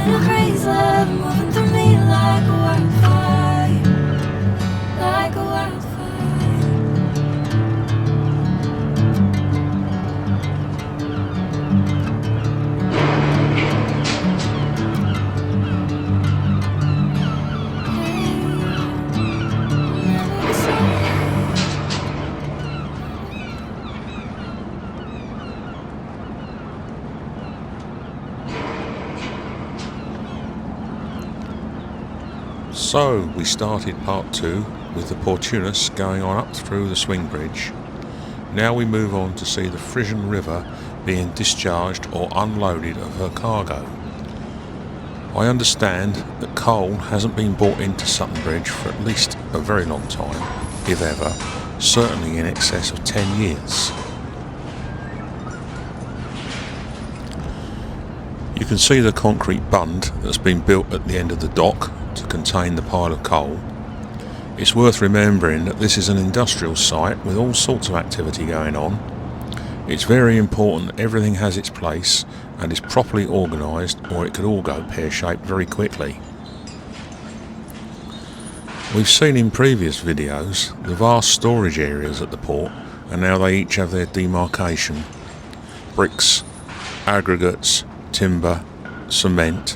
in a crazy love, moving through me like a wildfire, like a wildfire. So we started part 2 with the Portunus going on up through the swing bridge. Now we move on to see the Frisian River being discharged or unloaded of her cargo. I understand that coal hasn't been brought into Sutton Bridge for at least a very long time, if ever, certainly in excess of 10 years. You can see the concrete bund that's been built at the end of the dock to contain the pile of coal. It's worth remembering that this is an industrial site with all sorts of activity going on. It's very important that everything has its place and is properly organised, or it could all go pear-shaped very quickly. We've seen in previous videos the vast storage areas at the port, and now they each have their demarcation. Bricks, aggregates, timber, cement,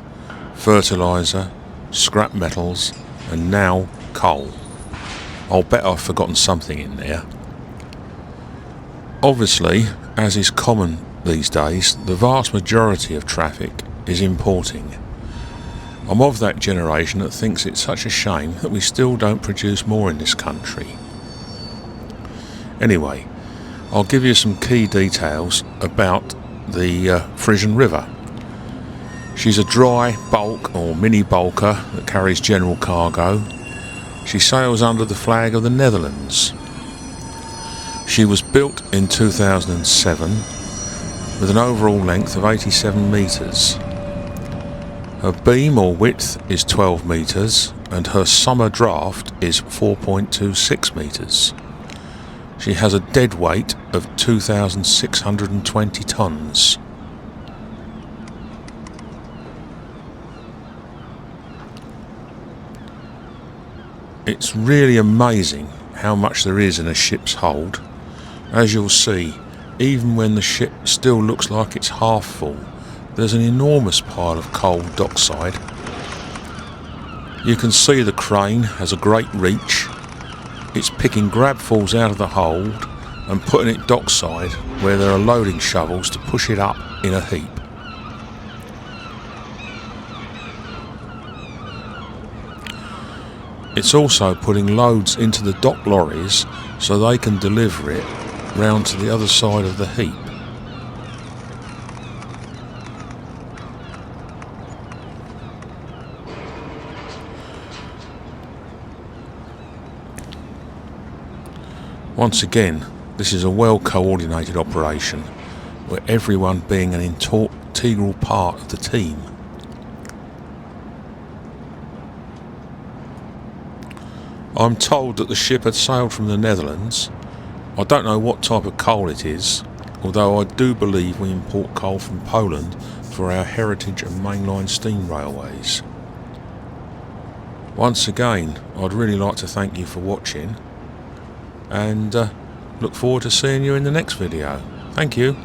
fertiliser, scrap metals, and now coal. I'll bet I've forgotten something in there. Obviously, as is common these days, the vast majority of traffic is importing. I'm of that generation that thinks it's such a shame that we still don't produce more in this country. Anyway, I'll give you some key details about the Frisian River. She's a dry bulk or mini bulker that carries general cargo. She sails under the flag of the Netherlands. She was built in 2007 with an overall length of 87 metres. Her beam or width is 12 metres and her summer draft is 4.26 metres. She has a dead weight of 2,620 tonnes. It's really amazing how much there is in a ship's hold. As you'll see, even when the ship still looks like it's half full, there's an enormous pile of coal dockside. You can see the crane has a great reach. It's picking grabfuls out of the hold and putting it dockside where there are loading shovels to push it up in a heap. It's also putting loads into the dock lorries so they can deliver it round to the other side of the heap. Once again, this is a well coordinated operation where everyone being an integral part of the team. I'm told that the ship had sailed from the Netherlands. I don't know what type of coal it is, although I do believe we import coal from Poland for our heritage and mainline steam railways. Once again, I'd really like to thank you for watching and look forward to seeing you in the next video. Thank you.